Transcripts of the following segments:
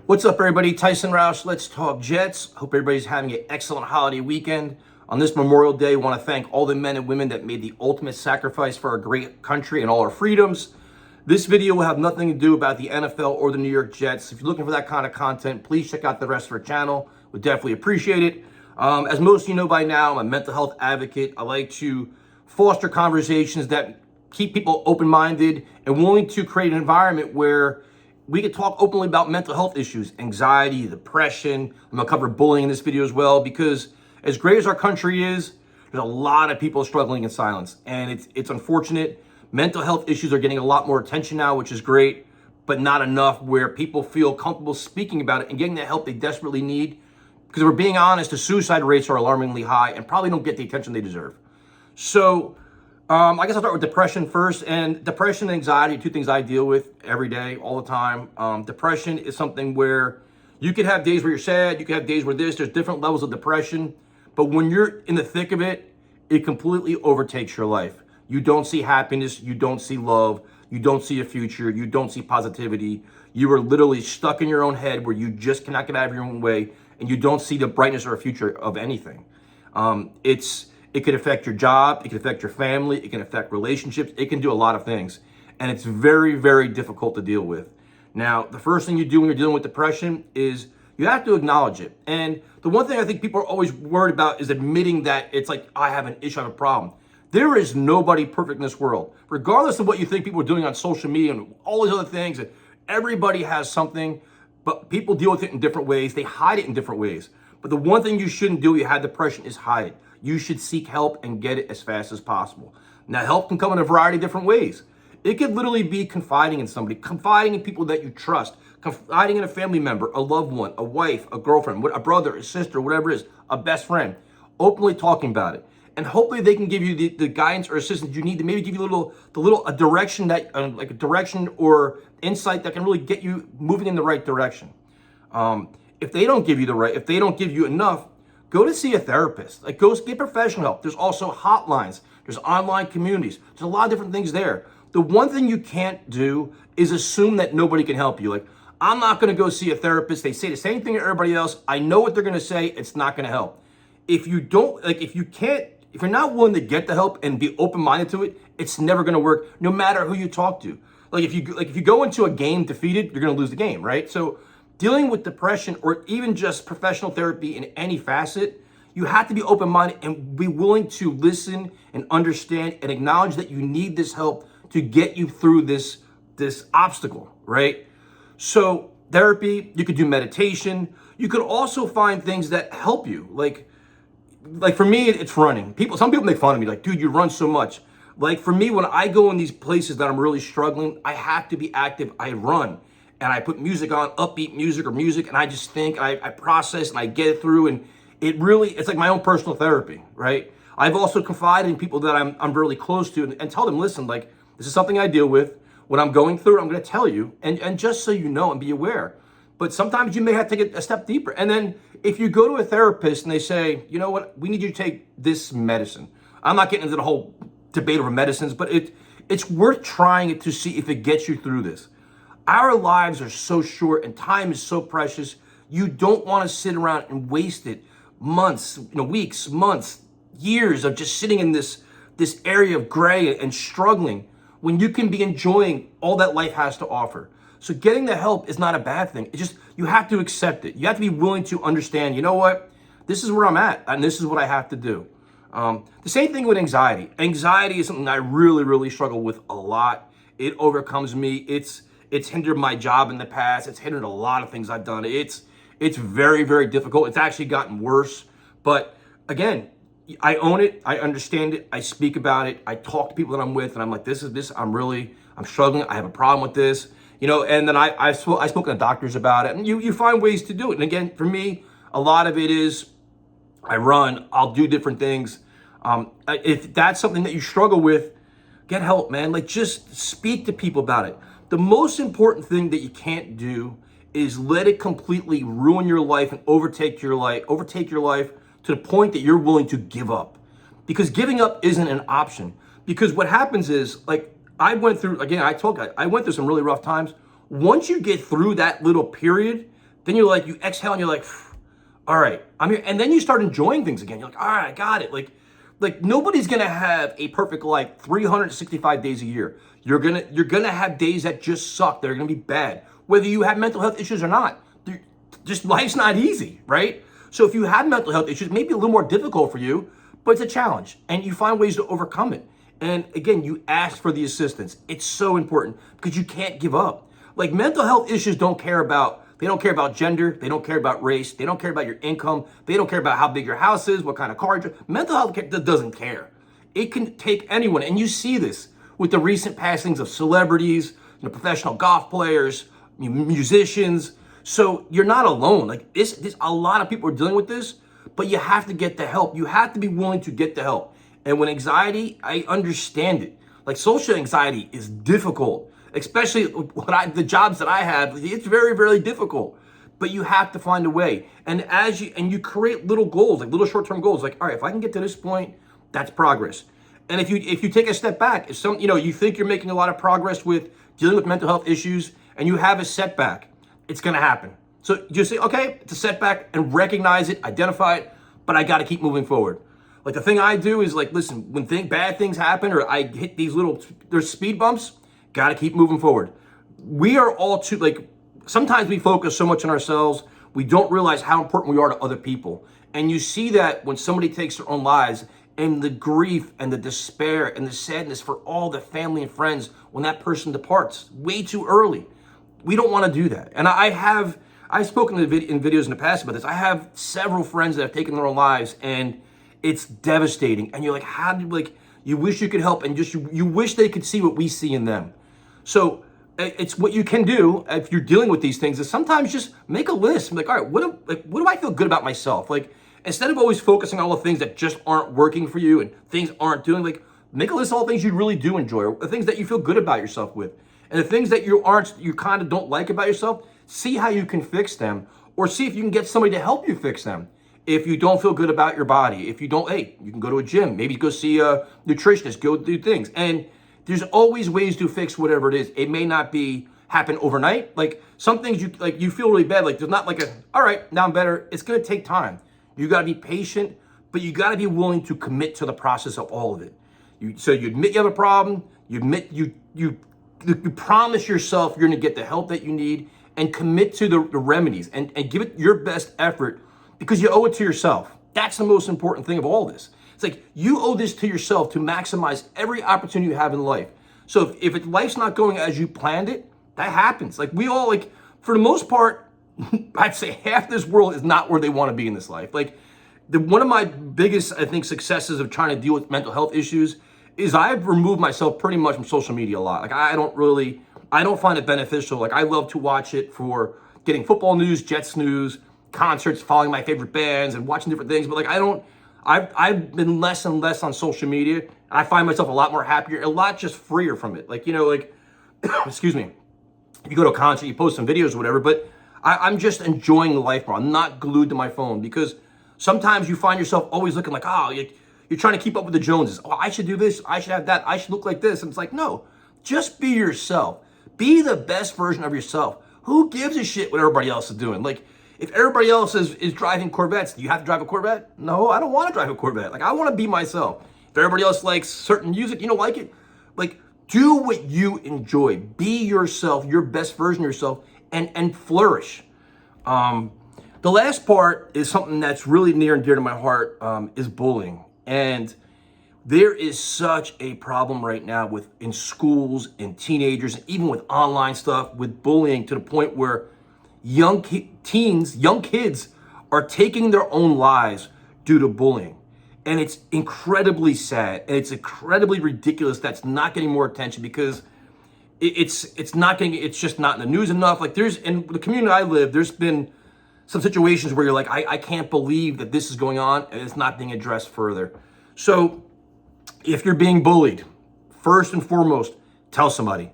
What's up, everybody? Tyson Roush, Let's Talk Jets. Hope everybody's having an excellent holiday weekend. On this Memorial Day, I want to thank all the men and women that made the ultimate sacrifice for our great country and all our freedoms. This video will have nothing to do about the NFL or the New York Jets. If you're looking for that kind of content, please check out the rest of our channel. We'd definitely appreciate it. As most of you know by now, I'm a mental health advocate. I like to foster conversations that keep people open-minded and willing to create an environment where we can talk openly about mental health issues, anxiety, depression. I'm gonna cover bullying in this video as well, because as great as our country is, there's a lot of people struggling in silence. And it's unfortunate. Mental health issues are getting a lot more attention now, which is great, but not enough where people feel comfortable speaking about it and getting the help they desperately need. Because if we're being honest, the suicide rates are alarmingly high and probably don't get the attention they deserve. So I guess I'll start with depression first. And depression and anxiety are two things I deal with every day, all the time. Depression is something where you could have days where you're sad, you could have days where there's different levels of depression. But when you're in the thick of it, it completely overtakes your life. You don't see happiness, you don't see love, you don't see a future, you don't see positivity. You are literally stuck in your own head where you just cannot get out of your own way, and you don't see the brightness or a future of anything. It could affect your job, it can affect your family, it can affect relationships, it can do a lot of things. And it's very, very difficult to deal with. Now, the first thing you do when you're dealing with depression is you have to acknowledge it. And the one thing I think people are always worried about is admitting that it's like, I have an issue, I have a problem. There is nobody perfect in this world. Regardless of what you think people are doing on social media and all these other things, everybody has something, but people deal with it in different ways. They hide it in different ways. But the one thing you shouldn't do if you have depression is hide it. You should seek help and get it as fast as possible. Now, help can come in a variety of different ways. It could literally be confiding in somebody, confiding in people that you trust, confiding in a family member, a loved one, a wife, a girlfriend, a brother, a sister, whatever it is, a best friend, openly talking about it. And hopefully they can give you the guidance or assistance you need to maybe give you a direction that, like a direction or insight that can really get you moving in the right direction. If they don't give you enough, go to see a therapist. Like, go get professional help. There's also hotlines. There's online communities. There's a lot of different things there. The one thing you can't do is assume that nobody can help you. Like, I'm not going to go see a therapist. They say the same thing to everybody else. I know what they're going to say. It's not going to help. If you're not willing to get the help and be open-minded to it, it's never going to work, no matter who you talk to. If you go into a game defeated, you're going to lose the game, right? So dealing with depression or even just professional therapy in any facet, you have to be open-minded and be willing to listen and understand and acknowledge that you need this help to get you through this obstacle, right? So therapy, you could do meditation. You could also find things that help you. Like for me, it's running. Some people make fun of me, like, dude, you run so much. Like, for me, when I go in these places that I'm really struggling, I have to be active. I run. And I put music on, upbeat music, and I just think, I process, and I get it through, and it's like my own personal therapy, right? I've also confided in people that I'm really close to and tell them, listen, like, this is something I deal with. When I'm going through it, I'm going to tell you, and just so you know and be aware. But sometimes you may have to take it a step deeper. And then if you go to a therapist and they say, you know what, we need you to take this medicine. I'm not getting into the whole debate over medicines, but it's worth trying it to see if it gets you through this. Our lives are so short and time is so precious. You don't want to sit around and waste it months, weeks, months, years of just sitting in this area of gray and struggling when you can be enjoying all that life has to offer. So getting the help is not a bad thing. It's just, you have to accept it. You have to be willing to understand, you know what, this is where I'm at and this is what I have to do. The same thing with anxiety. Anxiety is something I really, really struggle with a lot. It overcomes me. It's hindered my job in the past. It's hindered a lot of things I've done. It's very, very difficult. It's actually gotten worse. But again, I own it. I understand it. I speak about it. I talk to people that I'm with, and I'm like, I'm struggling. I have a problem with this. And then I've spoken to doctors about it, and you find ways to do it. And again, for me, a lot of it is I run, I'll do different things. If that's something that you struggle with, get help, man. Like, just speak to people about it. The most important thing that you can't do is let it completely ruin your life and overtake your life to the point that you're willing to give up. Because giving up isn't an option. Because what happens is, like, I went through some really rough times. Once you get through that little period, Then you're like, you exhale and you're like, all right, I'm here. And then you start enjoying things again. You're like, all right, I got it. Like nobody's gonna have a perfect life 365 days a year. You're gonna have days that just suck. They're gonna be bad. Whether you have mental health issues or not. Just life's not easy, right? So if you have mental health issues, maybe a little more difficult for you, but it's a challenge and you find ways to overcome it. And again, you ask for the assistance. It's so important because you can't give up. Like mental health issues they don't care about gender, they don't care about race, they don't care about your income, they don't care about how big your house is, what kind of car you drive. Mental health doesn't care. It can take anyone. And you see this with the recent passings of celebrities, professional golf players, musicians. So you're not alone. Like this, a lot of people are dealing with this, but you have to get the help. You have to be willing to get the help. And when anxiety, I understand it. Like social anxiety is difficult, especially the jobs that I have. It's very, very difficult. But you have to find a way. And you create little goals, like little short-term goals. Like, all right, if I can get to this point, that's progress. And if you take a step back, if you think you're making a lot of progress with dealing with mental health issues, and you have a setback, it's gonna happen. So just say, okay, it's a setback, and recognize it, identify it, but I gotta keep moving forward. Like the thing I do is like, listen, when bad things happen or I hit there's speed bumps, gotta keep moving forward. We are all sometimes we focus so much on ourselves, we don't realize how important we are to other people. And you see that when somebody takes their own lives, and the grief and the despair and the sadness for all the family and friends when that person departs way too early. We don't want to do that. And I've spoken in videos in the past about this. I have several friends that have taken their own lives, and it's devastating. And you're like, you wish you could help, and just you wish they could see what we see in them. So it's what you can do if you're dealing with these things is sometimes just make a list. I'm like, all right, what do I feel good about myself? Like instead of always focusing on all the things that just aren't working for you and things aren't doing, like make a list of all the things you really do enjoy, or the things that you feel good about yourself with. And the things that you kind of don't like about yourself, see how you can fix them, or see if you can get somebody to help you fix them. If you don't feel good about your body, if you don't, hey, you can go to a gym, maybe go see a nutritionist, go do things. And there's always ways to fix whatever it is. It may not happen overnight. Like some things you feel really bad, like there's not like all right, now I'm better. It's gonna take time. You gotta be patient, but you gotta be willing to commit to the process of all of it. So you admit you have a problem, you admit you promise yourself you're gonna get the help that you need, and commit to the remedies and give it your best effort because you owe it to yourself. That's the most important thing of all this. It's like you owe this to yourself to maximize every opportunity you have in life. So if life's not going as you planned it, that happens. Like we all, like for the most part, I'd say half this world is not where they want to be in this life. Like one of my biggest, I think, successes of trying to deal with mental health issues is I've removed myself pretty much from social media a lot. Like I don't find it beneficial. Like I love to watch it for getting football news, Jets news, concerts, following my favorite bands and watching different things. But like I've been less and less on social media. I find myself a lot more happier, a lot just freer from it. Like, excuse me, if you go to a concert, you post some videos or whatever, but I'm just enjoying life more. I'm not glued to my phone because sometimes you find yourself always looking like, you're trying to keep up with the Joneses. Oh, I should do this. I should have that. I should look like this. And it's like, no, just be yourself. Be the best version of yourself. Who gives a shit what everybody else is doing? Like, if everybody else is driving Corvettes, do you have to drive a Corvette? No, I don't want to drive a Corvette. Like, I want to be myself. If everybody else likes certain music, you don't like it. Like, do what you enjoy. Be yourself, your best version of yourself, and flourish. The last part is something that's really near and dear to my heart, is bullying. And there is such a problem right now in schools and teenagers, and even with online stuff, with bullying to the point where young kids are taking their own lives due to bullying. And it's incredibly sad, and it's incredibly ridiculous that's not getting more attention because it's just not in the news enough. Like in the community I live, there's been some situations where you're like, I can't believe that this is going on and it's not being addressed further. So if you're being bullied, first and foremost, tell somebody.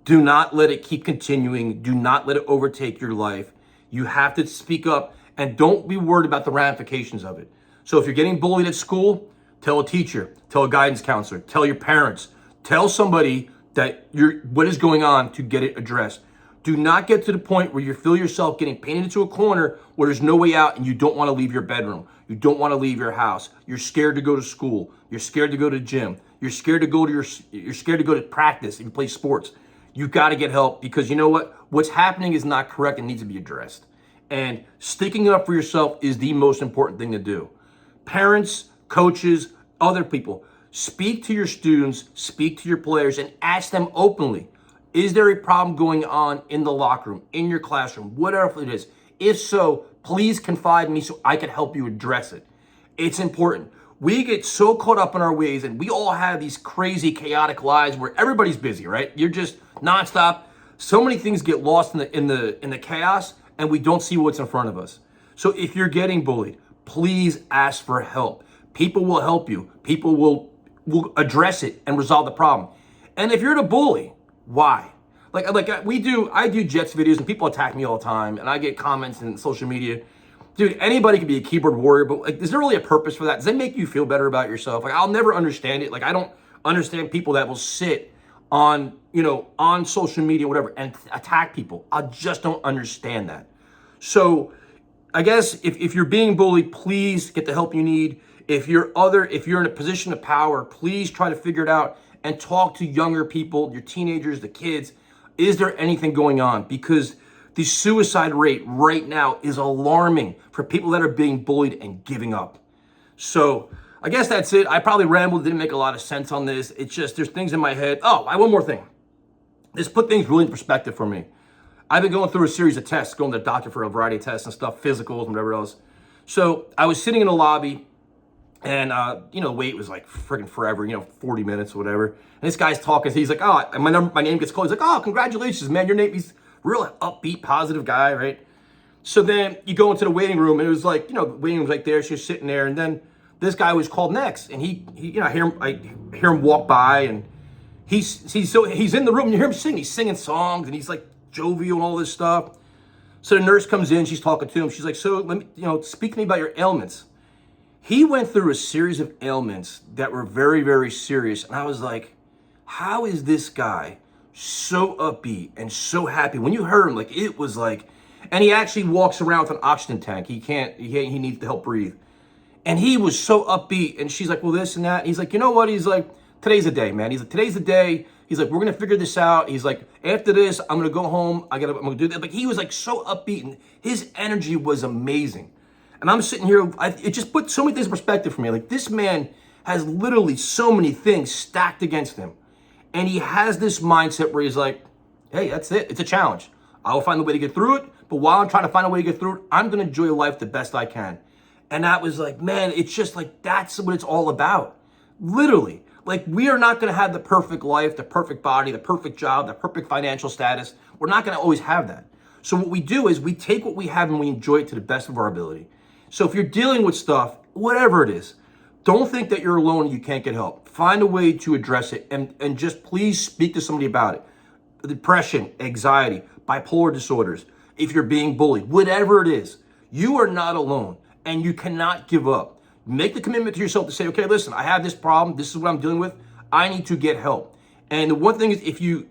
Do not let it keep continuing. Do not let it overtake your life. You have to speak up, and don't be worried about the ramifications of it. So if you're getting bullied at school, tell a teacher, tell a guidance counselor, tell your parents, tell somebody that what is going on to get it addressed. Do not get to the point where you feel yourself getting painted into a corner where there's no way out and you don't want to leave your bedroom. You don't want to leave your house. You're scared to go to school. You're scared to go to gym. You're scared to go to you're scared to go to practice if you play sports. You got to get help, because you know what? What's happening is not correct and needs to be addressed. And sticking up for yourself is the most important thing to do. Parents, coaches, other people, speak to your students, speak to your players, and ask them openly. Is there a problem going on in the locker room, in your classroom, whatever it is? If so, please confide in me so I can help you address it. It's important. We get so caught up in our ways, and we all have these crazy, chaotic lives where everybody's busy, right? You're just nonstop. So many things get lost in the chaos, and we don't see what's in front of us. So if you're getting bullied, please ask for help. People will help you. People will address it and resolve the problem. And if you're the bully, why? I do Jets videos and people attack me all the time, and I get comments in social media. Dude, anybody can be a keyboard warrior, but is there really a purpose for that? Does that make you feel better about yourself? I'll never understand it. I don't understand people that will sit on social media, whatever, and attack people. I just don't understand that. So I guess if you're being bullied, please get the help you need. If you're in a position of power, please try to figure it out and talk to younger people, your teenagers, the kids. Is there anything going on? Because the suicide rate right now is alarming for people that are being bullied and giving up. So I guess that's it. I probably rambled, didn't make a lot of sense on this. It's just, there's things in my head. Oh, I have one more thing. This put things really in perspective for me. I've been going through a series of tests, going to the doctor for a variety of tests and stuff, physicals and whatever else. So I was sitting in the lobby, and, the wait was like freaking forever, 40 minutes or whatever. And this guy's talking. He's like, oh, my name gets called. He's like, oh, congratulations, man. Your name, he's real upbeat, positive guy, right? So then you go into the waiting room, and it was like, the waiting room's like there. She's sitting there. And then this guy was called next. And I hear him walk by, and he's in the room, and you hear him sing. He's singing songs, and he's like jovial and all this stuff. So the nurse comes in. She's talking to him. She's like, so let me, speak to me about your ailments. He went through a series of ailments that were very, very serious. And I was like, how is this guy so upbeat and so happy? When you heard him, it was like, and he actually walks around with an oxygen tank. He needs to help breathe. And he was so upbeat. And she's like, well, this and that. And he's like, you know what? He's like, today's the day, man. He's like, today's the day. He's like, we're going to figure this out. He's like, after this, I'm going to go home. I'm going to do that. But he was so upbeat, and his energy was amazing. And I'm sitting here, it just put so many things in perspective for me. This man has literally so many things stacked against him. And he has this mindset where he's like, hey, that's it. It's a challenge. I will find a way to get through it. But while I'm trying to find a way to get through it, I'm going to enjoy life the best I can. And that was man, it's just that's what it's all about. Literally. We are not going to have the perfect life, the perfect body, the perfect job, the perfect financial status. We're not going to always have that. So what we do is we take what we have and we enjoy it to the best of our ability. So if you're dealing with stuff, whatever it is, don't think that you're alone and you can't get help. Find a way to address it, and just please speak to somebody about it. Depression, anxiety, bipolar disorders, if you're being bullied, whatever it is, you are not alone, and you cannot give up. Make the commitment to yourself to say, okay, listen, I have this problem. This is what I'm dealing with. I need to get help. And the one thing is, if you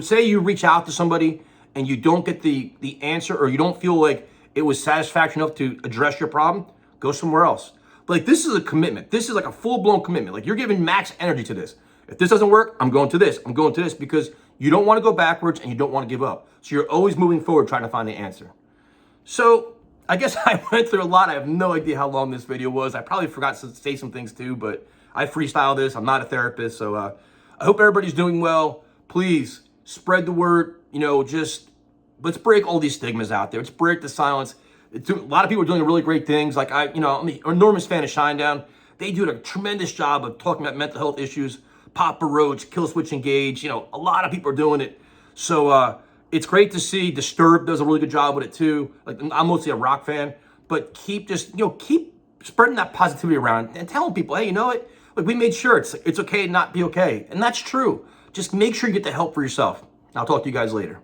say you reach out to somebody and you don't get the answer, or you don't feel like it was satisfaction enough to address your problem, go somewhere else. But this is a commitment. This is a full-blown commitment. You're giving max energy to this. If this doesn't work, I'm going to this. I'm going to this, because you don't want to go backwards and you don't want to give up. So you're always moving forward trying to find the answer. So I guess I went through a lot. I have no idea how long this video was. I probably forgot to say some things too, but I freestyle this. I'm not a therapist. So I hope everybody's doing well. Please spread the word. Just let's break all these stigmas out there. Let's break the silence. A lot of people are doing really great things. I'm an enormous fan of Shinedown. They do a tremendous job of talking about mental health issues. Papa Roach, Killswitch Engage. A lot of people are doing it. So it's great to see. Disturbed does a really good job with it too. I'm mostly a rock fan, but keep spreading that positivity around and telling people, hey, you know what? We made sure it's okay to not be okay, and that's true. Just make sure you get the help for yourself. I'll talk to you guys later.